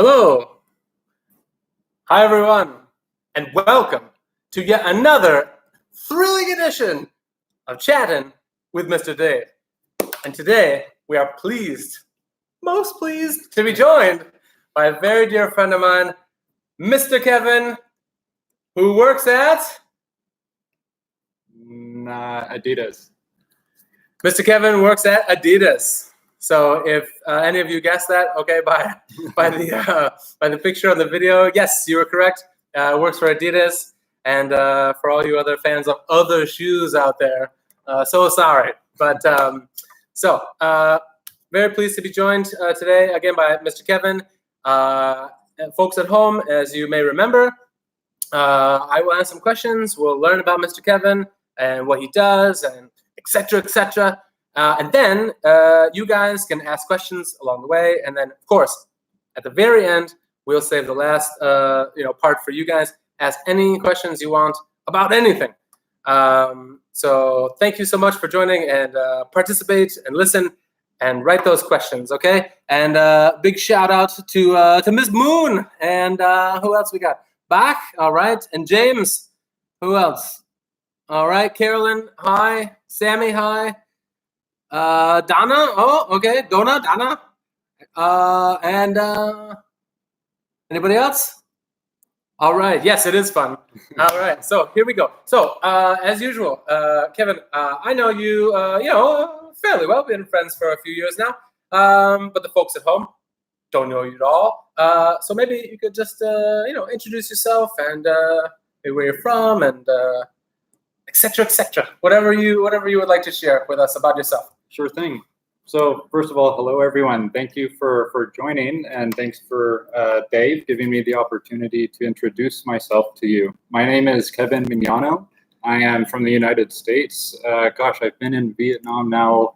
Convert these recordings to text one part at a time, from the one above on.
Hello. Hi, everyone, and welcome to yet another thrilling edition of Chattin' with Mr. Dave. And today we are most pleased, to be joined by a very dear friend of mine, Mr. Kevin, who works at Adidas. Mr. Kevin works at Adidas. So if any of you guessed that, okay, by the picture on the video, yes, you were correct. Works for Adidas, and for all you other fans of other shoes out there, so sorry. But very pleased to be joined today again by Mr. Kevin. And folks at home, as you may remember, I will ask some questions. We'll learn about Mr. Kevin and what he does, and etc., etc. And then you guys can ask questions along the way, and then of course at the very end we'll save the last part for you guys. Ask any questions you want about anything. So thank you so much for joining, and participate and listen and write those questions, okay? And big shout out to Ms. Moon, and who else we got? Bach, all right, and James. Who else? All right, Carolyn, hi. Sammy, hi. Donna, oh, okay, Donna, and anybody else? All right, yes, it is fun. All right, so here we go. So as usual, Kevin, I know you, fairly well. We've been friends for a few years now, but the folks at home don't know you at all. So maybe you could just, introduce yourself and maybe where you're from and etc., etc. Whatever you would like to share with us about yourself. Sure thing. So first of all, hello everyone. Thank you for joining, and thanks for Dave giving me the opportunity to introduce myself to you. My name is Kevin Mignano. I am from the United States. I've been in Vietnam now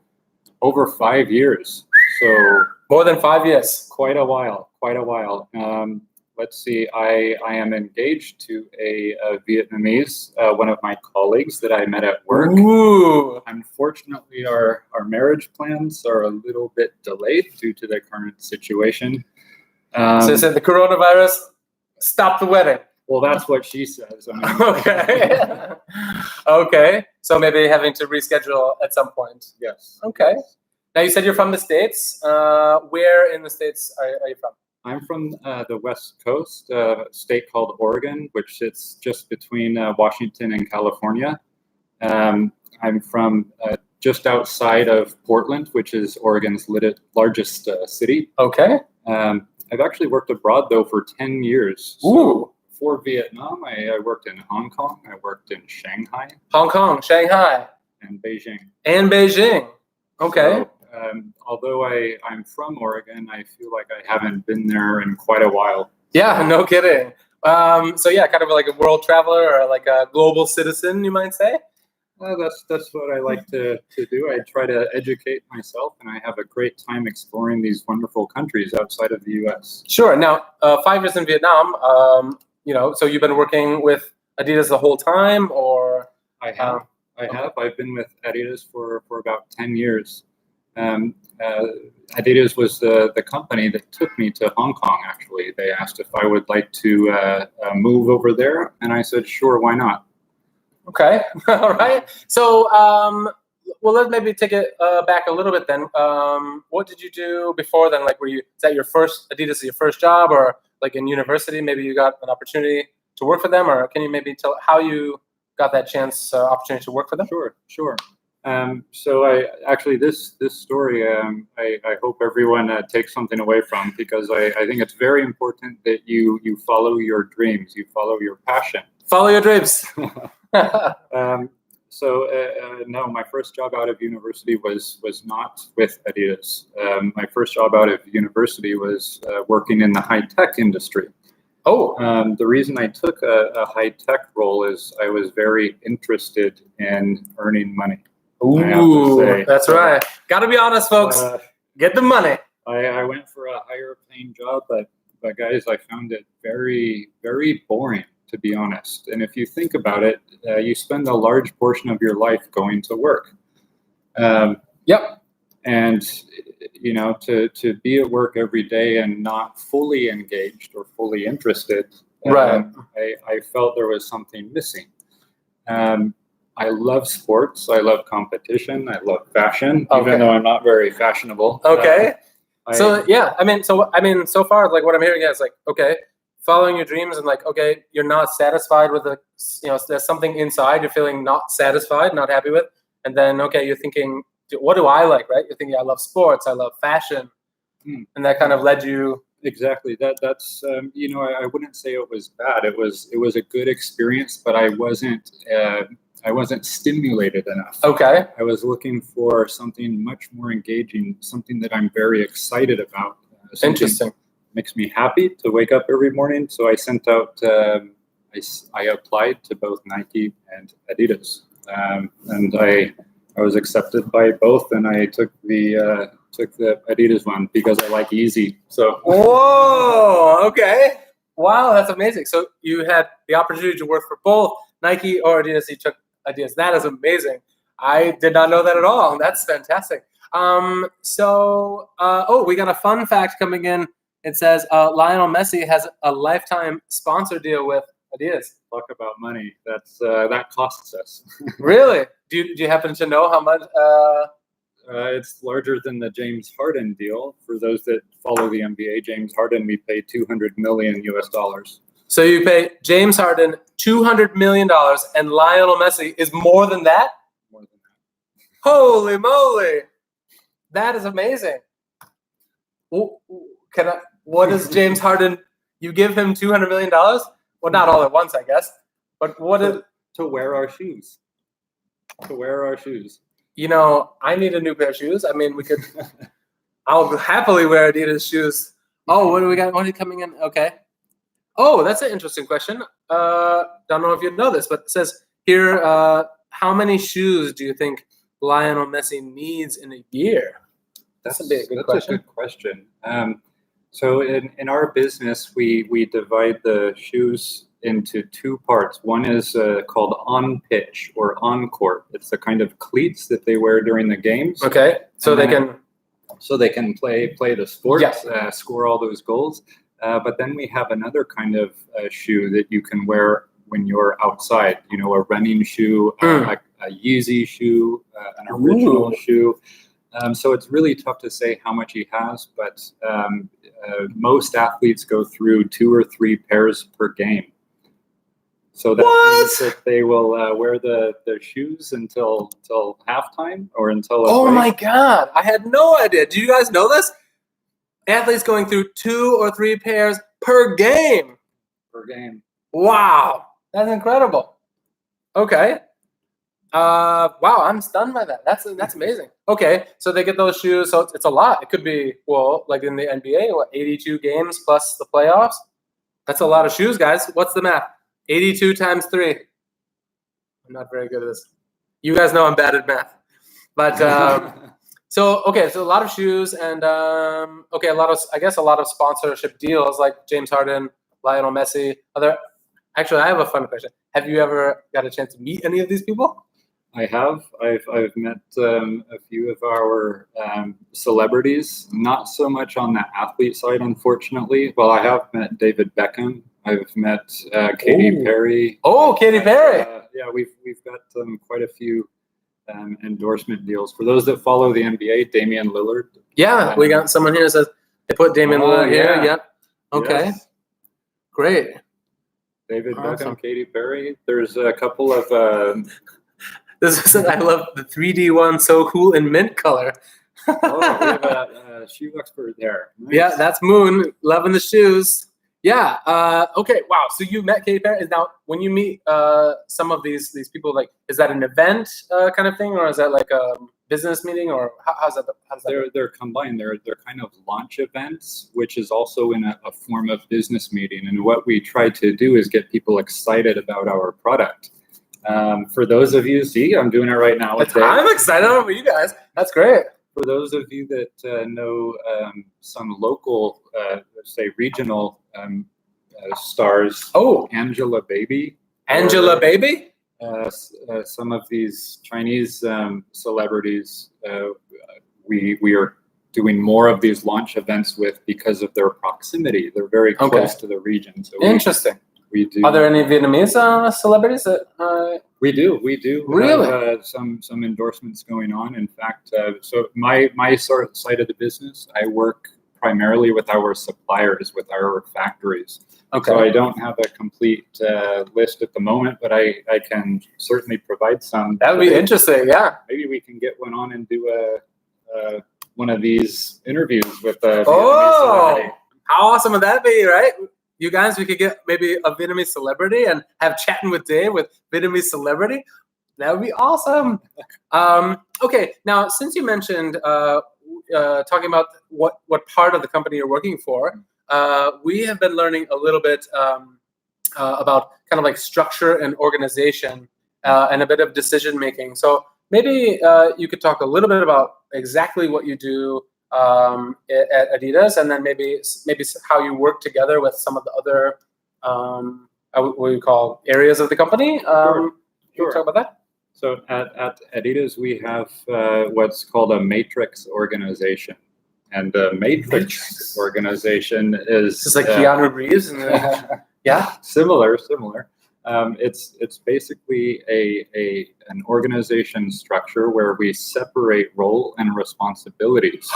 over 5 years. So more than 5 years. Quite a while. Let's see, I am engaged to a Vietnamese, one of my colleagues that I met at work. Ooh. Unfortunately, our marriage plans are a little bit delayed due to the current situation. So the coronavirus stopped the wedding. Well, that's what she says. Okay. Okay. So maybe having to reschedule at some point. Yes. Okay. Now you said you're from the States. Where in the States are you from? I'm from the West Coast, a state called Oregon, which sits just between Washington and California. I'm from just outside of Portland, which is Oregon's largest city. Okay. I've actually worked abroad, though, for 10 years. Ooh. For Vietnam, I worked in Hong Kong. I worked in Shanghai. Hong Kong, Shanghai. And Beijing. And Beijing. Okay. So, although I'm from Oregon, I feel like I haven't been there in quite a while. Yeah, no kidding. So yeah, kind of like a world traveler or like a global citizen, you might say? That's what I like to do. I try to educate myself, and I have a great time exploring these wonderful countries outside of the U.S. Sure. Now, 5 years in Vietnam, so you've been working with Adidas the whole time, or? I have. I've been with Adidas for about 10 years. Adidas was the company that took me to Hong Kong, actually. They asked if I would like to move over there, and I said, sure, why not? Okay, all right. So, let's maybe take it back a little bit then. What did you do before then? Like, is that your first, Adidas your first job, or like in university, maybe you got an opportunity to work for them, or can you maybe tell how you got that opportunity to work for them? Sure. So this story, I hope everyone takes something away from, because I think it's very important that you follow your dreams, you follow your passion. Follow your dreams. No, my first job out of university was not with Adidas. My first job out of university was working in the high-tech industry. Oh. The reason I took a high-tech role is I was very interested in earning money. Ooh, that's right. Got to be honest, folks. Get the money. I went for a higher paying job, but guys, I found it very, very boring, to be honest. And if you think about it, you spend a large portion of your life going to work. Yep. And to be at work every day and not fully engaged or fully interested, Right. I felt there was something missing. I love sports. I love competition. I love fashion, even though I'm not very fashionable. Okay. So far, like what I'm hearing is like, okay, following your dreams and like, okay, you're not satisfied with there's something inside you're feeling not satisfied, not happy with, and then okay, you're thinking, what do I like, right? You're thinking, I love sports, I love fashion, and that kind of led you. Exactly. That's I wouldn't say it was bad. It was a good experience, but I wasn't stimulated enough. Okay. I was looking for something much more engaging, something that I'm very excited about. Interesting. Makes me happy to wake up every morning. So I sent out, I applied to both Nike and Adidas, and I was accepted by both, and I took the Adidas one because I like easy. So. Whoa. Okay. Wow, that's amazing. So you had the opportunity to work for both Nike or Adidas. You took Adidas. That is amazing. I did not know that at all. That's fantastic. We got a fun fact coming in. It says Lionel Messi has a lifetime sponsor deal with Adidas. Talk about money. That costs us. Really? Do you happen to know how much? It's larger than the James Harden deal. For those that follow the NBA, James Harden, we pay $200 million US. So you pay James Harden $200 million, and Lionel Messi is more than that? More than that. Holy moly. That is amazing. What is James Harden? You give him $200 million? Well, not all at once, I guess. But to wear our shoes. To wear our shoes. I need a new pair of shoes. I mean, we could. I'll happily wear Adidas shoes. Oh, what do we got? What are coming in? Okay. Oh, that's an interesting question. Don't know if you know this, but it says here, how many shoes do you think Lionel Messi needs in a year? That's a good question. A good question. So in our business, we divide the shoes into two parts. One is called on pitch or on court. It's the kind of cleats that they wear during the games. Okay, so they can play the sport, yeah. Score all those goals. But then we have another kind of shoe that you can wear when you're outside. A running shoe, a Yeezy shoe, an original shoe. So it's really tough to say how much he has, but most athletes go through 2 or 3 pairs per game. So that means that they will wear the shoes until halftime or until. Oh my God! I had no idea. Do you guys know this? Athletes going through 2 or 3 pairs per game. Per game. Wow, that's incredible. Okay. Wow, I'm stunned by that. That's amazing. Okay, so they get those shoes. So it's a lot. It could be, well, like in the NBA, 82 games plus the playoffs. That's a lot of shoes, guys. What's the math? 82 times 3. I'm not very good at this. You guys know I'm bad at math. But so a lot of shoes and a lot of sponsorship deals like James Harden, Lionel Messi. Actually, I have a fun question. Have you ever got a chance to meet any of these people? I have. I've met a few of our celebrities, not so much on the athlete side, unfortunately. Well, I have met David Beckham. I've met Katy Perry. Oh, Katy Perry! Yeah, we've got quite a few endorsement deals. For those that follow the NBA, Damian Lillard. Yeah, we got someone here that says they put Damian Lillard here. Yeah. Okay. Yes. Great. David Beckham, Katy Perry. There's a couple of. I love the 3D one. So cool in mint color. We have a shoe expert there. Nice. Yeah, that's Moon. Loving the shoes. Yeah. Okay. Wow. So you met Katy Perry. Now, when you meet some of these people, like, is that an event kind of thing, or is that like a business meeting, or how's that? They're combined. They're kind of launch events, which is also in a form of business meeting. And what we try to do is get people excited about our product. For those of you, see, I'm doing it right now. I'm excited over you guys. That's great. For those of you that know some local, say regional stars. Oh, Angela Baby. Angela Baby? Some of these Chinese celebrities, we are doing more of these launch events with because of their proximity. They're very close to the region. So interesting. We do. Are there any Vietnamese celebrities that? We do really have some endorsements going on. In fact, so my side of the business, I work primarily with our suppliers, with our factories. Okay. So I don't have a complete list at the moment, but I can certainly provide some. That would be interesting. Yeah. Maybe we can get one on and do one of these interviews with a Vietnamese celebrity. How awesome would that be, right? You guys, we could get maybe a Vietnamese celebrity and have Chattin with Dave with Vietnamese celebrity. That would be awesome. Okay, now since you mentioned talking about what part of the company you're working for, we have been learning a little bit about kind of like structure and organization and a bit of decision making. So maybe you could talk a little bit about exactly what you do at Adidas, and then maybe how you work together with some of the other what you call areas of the company. Can you talk about that? So at Adidas, we have what's called a matrix organization, and the matrix organization is just like Keanu Reeves, and yeah, similar. It's basically an organization structure where we separate role and responsibilities.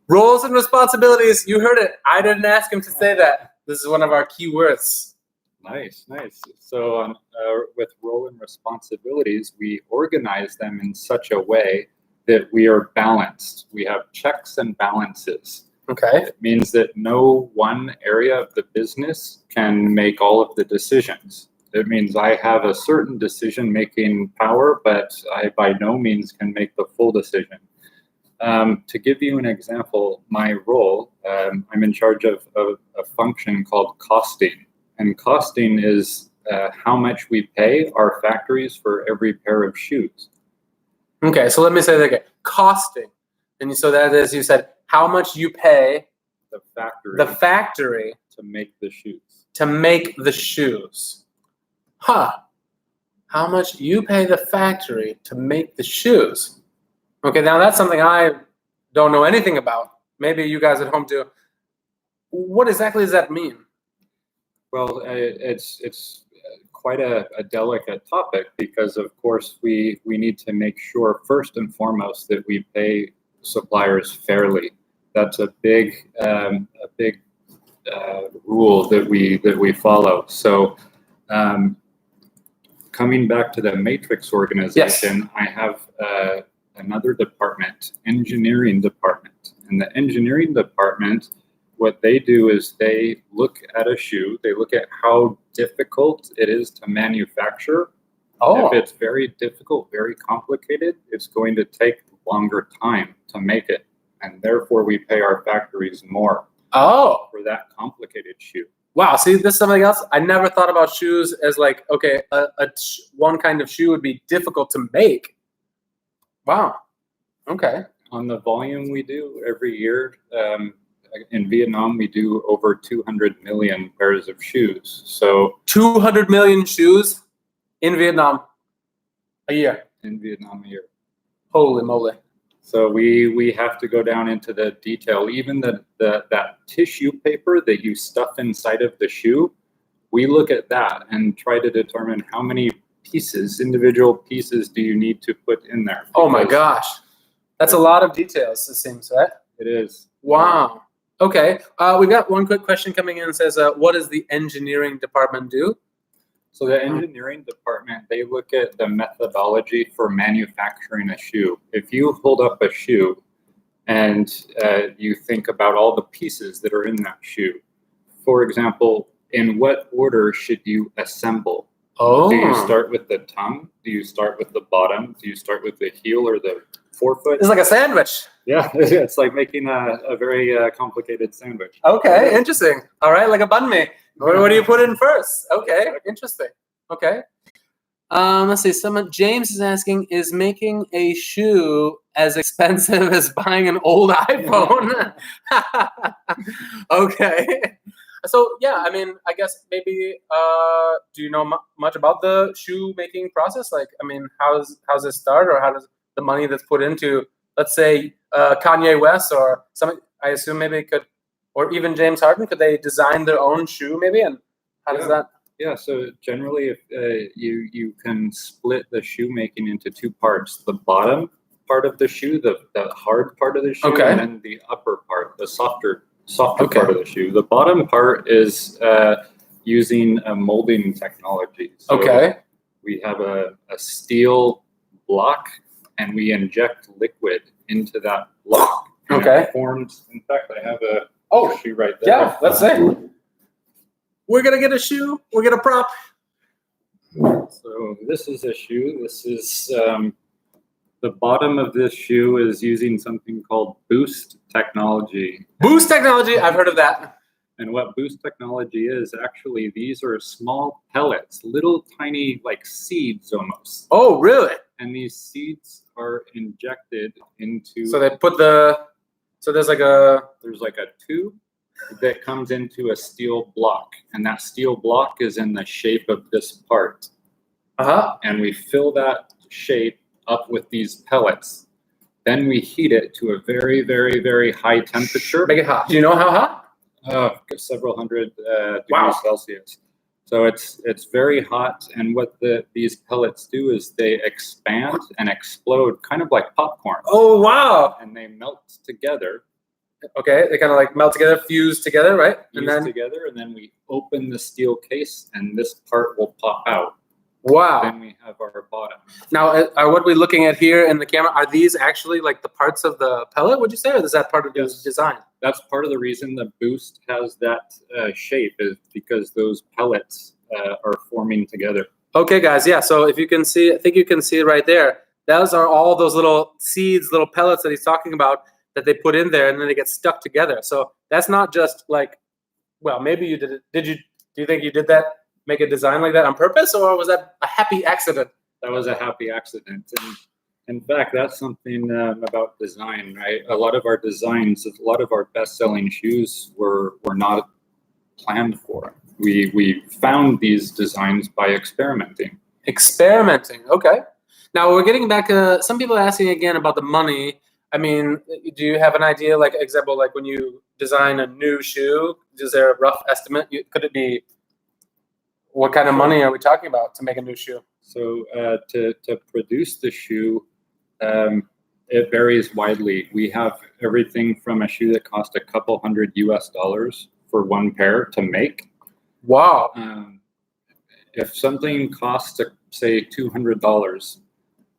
Roles and responsibilities. You heard it. I didn't ask him to say that. This is one of our key words. Nice. So with role and responsibilities, we organize them in such a way that we are balanced. We have checks and balances. Okay. It means that no one area of the business can make all of the decisions. It means I have a certain decision-making power, but I by no means can make the full decision. To give you an example, my role, I'm in charge of a function called costing. And costing is how much we pay our factories for every pair of shoes. Okay, so let me say that again. Costing. And so that is, you said, how much you pay the factory to make the shoes. To make the shoes. Huh. How much you pay the factory to make the shoes. Okay, now that's something I don't know anything about. Maybe you guys at home do. What exactly does that mean? Well, it's quite a delicate topic because, of course, we need to make sure first and foremost that we pay suppliers fairly. That's a big rule that we follow. So, coming back to the matrix organization, yes. I have another department, engineering department, and the engineering department. What they do is they look at a shoe, they look at how difficult it is to manufacture. Oh. If it's very difficult, very complicated, it's going to take longer time to make it. And therefore we pay our factories more for that complicated shoe. Wow, see, this is something else. I never thought about shoes as like, okay, one kind of shoe would be difficult to make. Wow, okay. On the volume we do every year, in Vietnam, we do over 200 million pairs of shoes. So 200 million shoes in Vietnam a year. In Vietnam a year. Holy moly! So we have to go down into the detail. Even that tissue paper that you stuff inside of the shoe, we look at that and try to determine how many individual pieces, do you need to put in there. Oh my gosh, that's a lot of details. It seems, right? It is. Wow. Okay, we've got one quick question coming in. It says, what does the engineering department do? So the engineering department, they look at the methodology for manufacturing a shoe. If you hold up a shoe and you think about all the pieces that are in that shoe, for example, in what order should you assemble? Oh. Do you start with the tongue? Do you start with the bottom? Do you start with the heel or the forefoot? It's like a sandwich. Yeah, it's like making a very complicated sandwich. Okay, interesting. All right, like a banh mi. What do you put in first? Okay, interesting. Okay. Let's see. James is asking, is making a shoe as expensive as buying an old iPhone? Okay. So yeah, I mean, I guess maybe. Do you know much about the shoe making process? Like, I mean, how's it start, or how does the money that's put into, let's say, Kanye West or some, I assume maybe could, or even James Harden, could they design their own shoe maybe? And how does that? Yeah, so generally, if you can split the shoemaking into two parts: the bottom part of the shoe, the hard part of the shoe, Okay. and then the upper part, the softer part of the shoe. The bottom part is using a molding technology. So we have a steel block, and we inject liquid into that block. And it forms. In fact, I have a shoe right there. Yeah, let's say. We're gonna get a shoe. We're gonna prop. So this is a shoe. This is the bottom of this shoe is using something called boost technology. Boost technology. I've heard of that. And what boost technology is, actually, these are small pellets, little tiny like seeds almost. Oh, really? And these seeds are injected into. So they put the. So there's like a tube that comes into a steel block, and that steel block is in the shape of this part. And we fill that shape up with these pellets. Then we heat it to a very, very, very high temperature. Make it hot. Do you know how hot? Several hundred degrees Celsius. So it's very hot, and what these pellets do is they expand and explode, kind of like popcorn. Oh, wow! And they melt together. Okay, they kind of like melt together, fuse together, right? Fuse together, and then we open the steel case, and this part will pop out. Wow! Then we have our bottom. Now, what we're looking at here in the camera, are these actually like the parts of the pellet? Would you say, or is that part of the design? That's part of the reason the boost has that shape, is because those pellets are forming together. Okay, guys. Yeah. So if you can see, I think you can see right there. Those are all those little seeds, little pellets that he's talking about, that they put in there, and then they get stuck together. So that's not just like, well, maybe you did it. Do you think you did that, make a design like that on purpose, or was that a happy accident? That was a happy accident. And in fact, that's something about design, right? A lot of our designs, a lot of our best-selling shoes were not planned for. We found these designs by experimenting. Experimenting. Okay. Now we're getting back. Some people are asking again about the money. I mean, do you have an idea, like example, like when you design a new shoe, is there a rough estimate? Could it be, what kind of money are we talking about to make a new shoe? So to produce the shoe, it varies widely. We have everything from a shoe that cost a couple $100 US for one pair to make. Wow. If something costs, say, $200,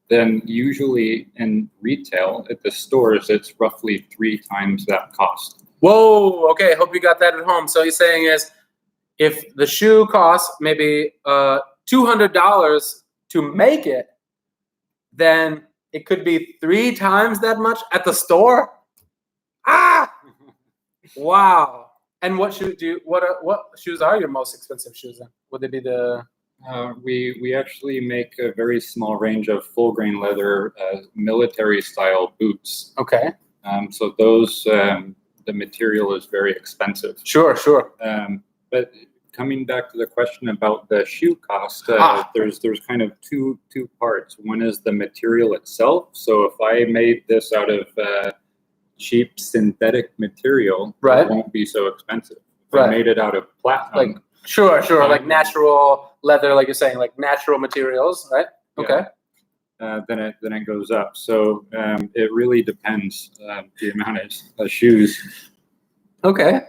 then usually in retail at the stores, it's roughly 3 times that cost. Whoa, okay, hope you got that at home. So he's saying is, if the shoe costs maybe $200 to make it, then it could be 3 times that much at the store? Ah! Wow. And what shoe what shoes are your most expensive shoes then? Would they be the... We actually make a very small range of full grain leather military style boots. Okay. So those the material is very expensive. Sure. But coming back to the question about the shoe cost, there's kind of two parts. One is the material itself. So if I made this out of cheap synthetic material, it won't be so expensive. If I made it out of platinum. Like, sure, like natural leather, like you're saying, like natural materials, right? Okay. Then it goes up. So it really depends the amount of shoes. Okay,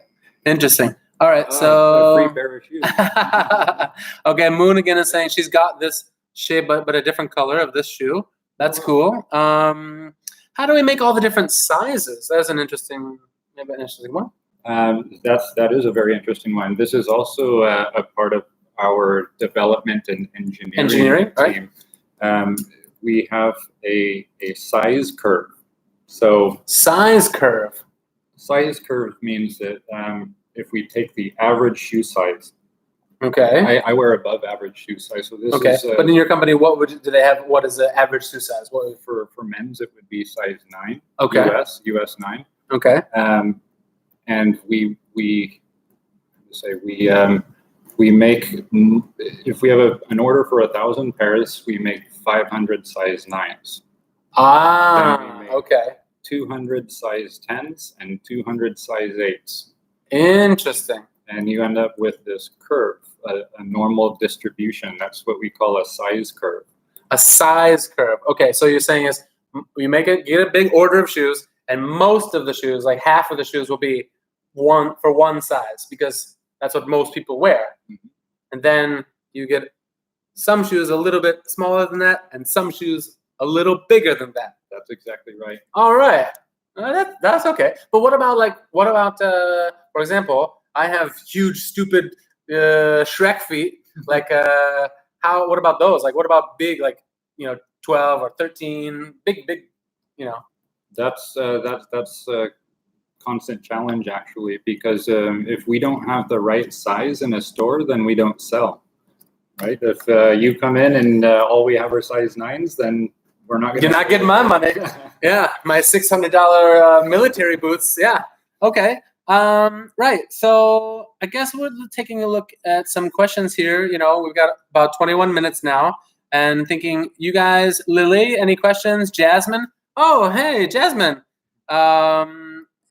interesting. All right, so a free pair of shoes. Okay, Moon again is saying she's got this shape, but a different color of this shoe. That's cool. How do we make all the different sizes? That's an interesting one. That is a very interesting one. This is also a part of our development and engineering team. Right? We have a size curve. So size curve. Size curve means that if we take the average shoe size. Okay. I wear above average shoe size. So this is. But in your company, what is the average shoe size? What for men's it would be size 9. Okay. US 9. Okay. And we make, if we have an order for 1,000 pairs, we make 500 size 9s. Okay. 200 size 10s and 200 size 8s. Interesting. And you end up with this curve, a normal distribution. That's what we call a size curve. A size curve. Okay, so you're saying is you get a big order of shoes, and most of the shoes, like half of the shoes, will be one size because that's what most people wear. Mm-hmm. And then you get some shoes a little bit smaller than that, and some shoes a little bigger than that. That's exactly right. All right, that's okay. But what about for example, I have huge, stupid Shrek feet. Like what about those? Like what about big, like 12 or 13, big, That's a constant challenge actually, because if we don't have the right size in a store, then we don't sell. Right? If you come in and all we have are size 9s, then we're not. You're not getting my money. Yeah, my $600 military boots. Yeah. Okay. Right. So I guess we're taking a look at some questions here. We've got about 21 minutes now, and thinking, you guys, Lily, any questions? Jasmine? Oh, hey, Jasmine.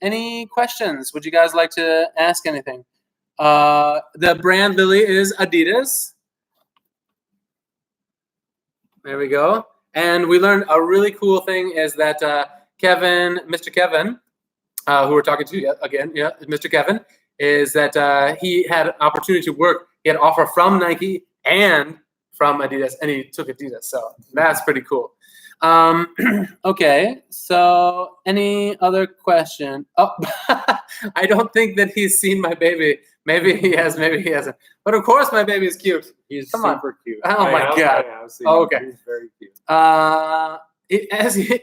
Any questions? Would you guys like to ask anything? The brand, Lily, is Adidas. There we go. And we learned a really cool thing is that Mr. Kevin, who we're talking to again, Mr. Kevin, is that he had an opportunity to work. He had an offer from Nike and from Adidas, and he took Adidas. So that's pretty cool. Okay, so any other question? Oh, I don't think that he's seen my baby. Maybe he has, maybe he hasn't. But of course, my baby is cute. He's Come super cute. Oh my God. Oh, okay. He's very cute.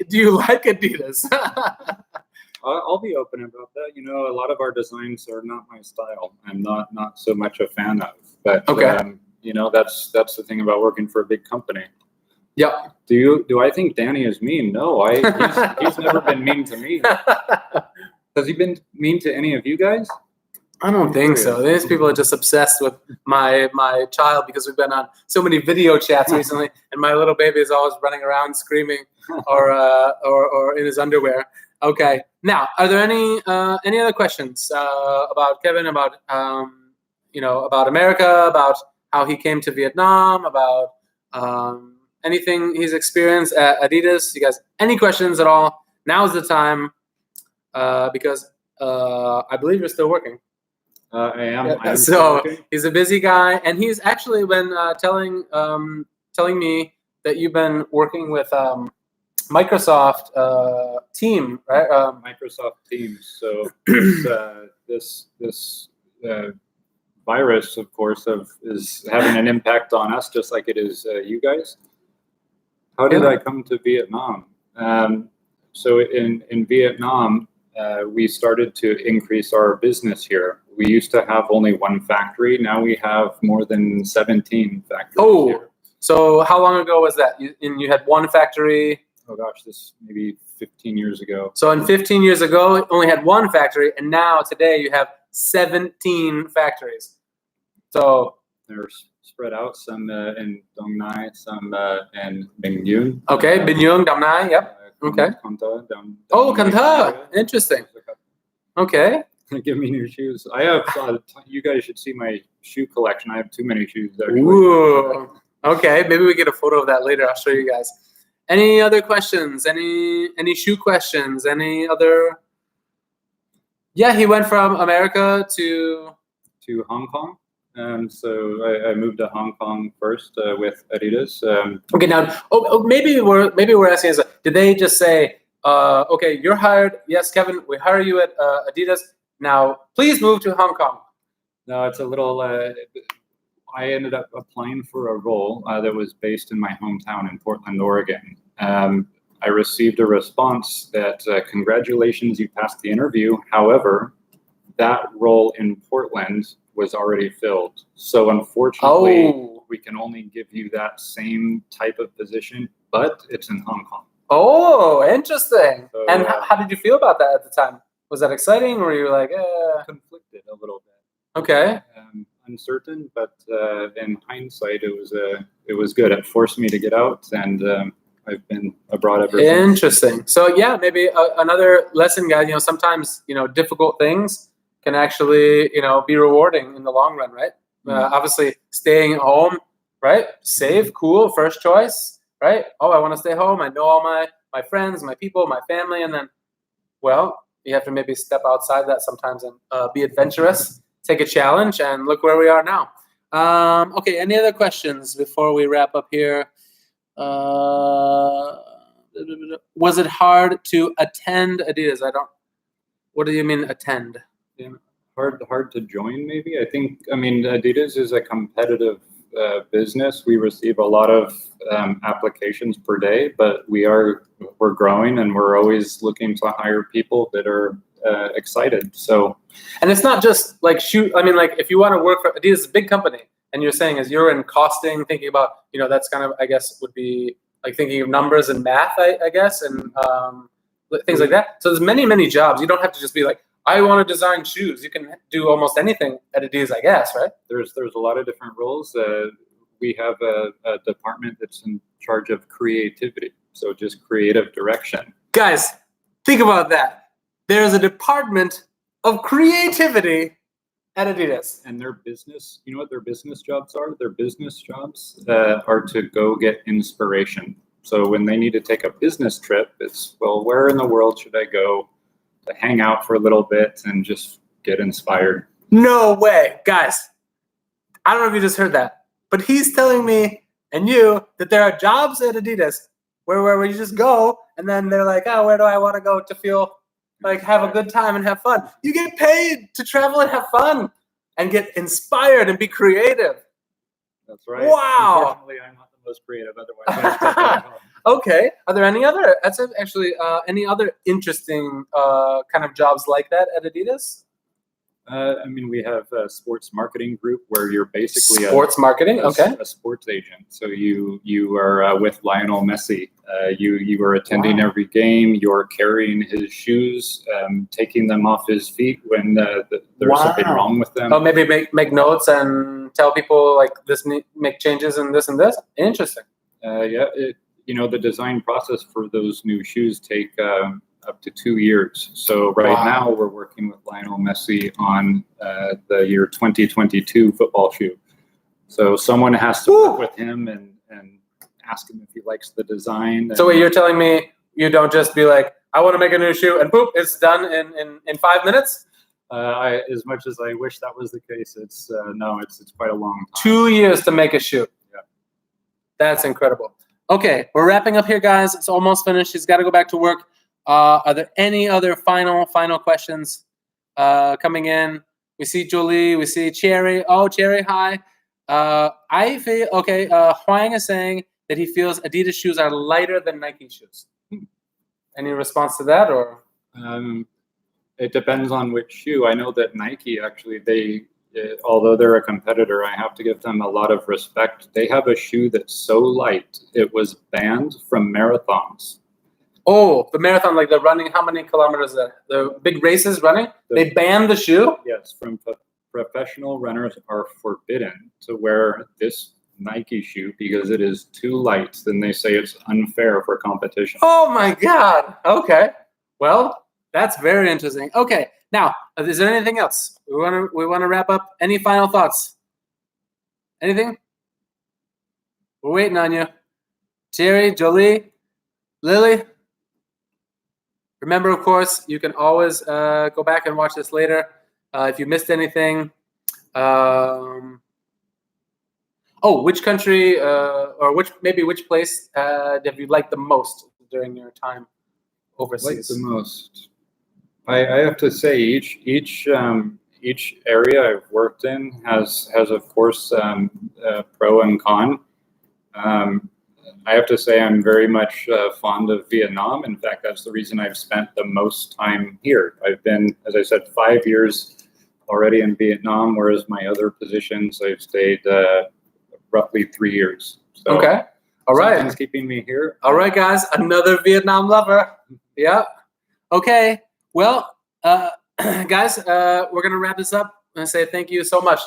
Do you like Adidas? I'll be open about that. A lot of our designs are not my style. I'm not so much a fan of. But okay. That's the thing about working for a big company. Yep. Do I think Danny is mean? No, he's never been mean to me. Has he been mean to any of you guys? I don't think so. These people are just obsessed with my child because we've been on so many video chats recently, and my little baby is always running around screaming or in his underwear. Okay. Now, are there any other questions about Kevin, about about America, about how he came to Vietnam, about anything he's experienced at Adidas? You guys, any questions at all? Now's the time because I believe you're still working. I am. So he's a busy guy, and he's actually been telling me that you've been working with Microsoft Team, right? Microsoft Teams. So this virus, of course, is having an impact on us, just like it is you guys. How did I come to Vietnam? So in Vietnam, we started to increase our business here. We used to have only one factory. Now we have more than 17 factories here. So how long ago was that? You had one factory? Oh gosh, this maybe 15 years ago. So in 15 years ago, you only had one factory, and now today you have 17 factories. So they're spread out, some in Dong Nai, some in Bình Nhưỡng. Okay, Bình Nhưỡng, Dong Nai, yep. Okay. Can Tha. Interesting. Okay. Give me new shoes. I have. You guys should see my shoe collection. I have too many shoes. Actually. Ooh. Okay. Maybe we get a photo of that later. I'll show you guys. Any other questions? Any shoe questions? Any other? Yeah, he went from America to Hong Kong. So I moved to Hong Kong first with Adidas. Okay, now, maybe we're asking is, did they just say, okay, you're hired. Yes, Kevin, we hire you at Adidas. Now, please move to Hong Kong. No, it's a little. I ended up applying for a role that was based in my hometown in Portland, Oregon. I received a response that congratulations, you passed the interview. However, that role in Portland was already filled. So unfortunately, we can only give you that same type of position, but it's in Hong Kong. Oh, interesting. So, and how did you feel about that at the time? Was that exciting, or were you like conflicted a little bit? Okay. Uncertain, but in hindsight, it was good. It forced me to get out, and I've been abroad ever since. Interesting. So yeah, maybe another lesson, guys. Sometimes difficult things can actually be rewarding in the long run, right? Obviously, staying home, right? Safe, cool, first choice, right? Oh, I want to stay home. I know all my friends, my people, my family, and then, well, you have to maybe step outside that sometimes and be adventurous, take a challenge, and look where we are now. Okay, any other questions before we wrap up here? Was it hard to attend Adidas? What do you mean attend? Yeah, hard to join, maybe. I mean, Adidas is a competitive business. We receive a lot of applications per day, but we're growing, and we're always looking to hire people that are excited. So, and it's not just like shoot. I mean, like if you want to work for Adidas, a big company, and you're saying as you're in costing, thinking about that's kind of, I guess, would be like thinking of numbers and math, I guess, and things like that. So there's many jobs. You don't have to just be like, I want to design shoes. You can do almost anything at Adidas, I guess, right? There's a lot of different roles. We have a department that's in charge of creativity, so just creative direction. Guys, think about that. There's a department of creativity at Adidas. And their business, you know what their business jobs are? Their business jobs are to go get inspiration. So when they need to take a business trip, it's, well, where in the world should I go to hang out for a little bit and just get inspired? No way. Guys, I don't know if you just heard that, but he's telling me and you that there are jobs at Adidas where you just go and then they're like, oh, where do I want to go to feel like have a good time and have fun? You get paid to travel and have fun and get inspired and be creative. That's right. Wow. Unfortunately, I'm not the most creative otherwise. Okay. Are there any other interesting kind of jobs like that at Adidas? I mean, we have a sports marketing group where you're basically marketing. Okay. A sports agent. So you are with Lionel Messi. You are attending every game. You're carrying his shoes, taking them off his feet when there's something wrong with them. Oh, maybe make notes and tell people like this, make changes in this and this. Interesting. Yeah. The design process for those new shoes take up to 2 years. So now we're working with Lionel Messi on the year 2022 football shoe. So someone has to work with him and ask him if he likes the design. So wait, you're telling me you don't just be like, I want to make a new shoe and boop, it's done in 5 minutes? As much as I wish that was the case, it's quite a long time. 2 years to make a shoe. Yeah. That's incredible. Okay, we're wrapping up here, guys. It's almost finished. He's got to go back to work. Are there any other final questions coming in? We see Jolie. We see Cherry. Oh, Cherry, hi. I feel okay. Huang is saying that he feels Adidas shoes are lighter than Nike shoes. Any response to that, or? It depends on which shoe. I know that Nike actually, although they're a competitor, I have to give them a lot of respect. They have a shoe that's so light it was banned from marathons. Oh, the marathon, like the running, how many kilometers there? The big races running? They banned the shoe? Yes, professional runners are forbidden to wear this Nike shoe because it is too light. Then they say it's unfair for competition. Oh my God. Okay. Well, that's very interesting. Okay. Now, is there anything else? We want to wrap up. Any final thoughts? Anything? We're waiting on you. Jerry, Jolie, Lily? Remember, of course, you can always go back and watch this later if you missed anything. Which country or which place have you liked the most during your time overseas? Liked the most. I have to say each area I've worked in has of course pro and con. I have to say I'm very much fond of Vietnam. In fact, that's the reason I've spent the most time here. I've been, as I said, 5 years already in Vietnam, whereas my other positions I've stayed roughly 3 years. So okay. All right. Something's keeping me here. All right, guys. Another Vietnam lover. Yeah. Okay. Well, guys, we're going to wrap this up and say thank you so much.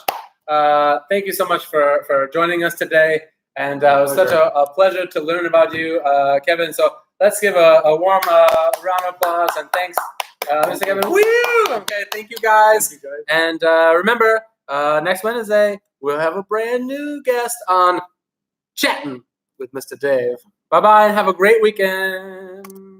Thank you so much for joining us today. And it was such a pleasure to learn about you, Kevin. So let's give a warm round of applause and thanks, Mr. Kevin. Woo! Okay, thank you guys. And remember, next Wednesday, we'll have a brand new guest on Chattin' with Mr. Dave. Bye-bye and have a great weekend.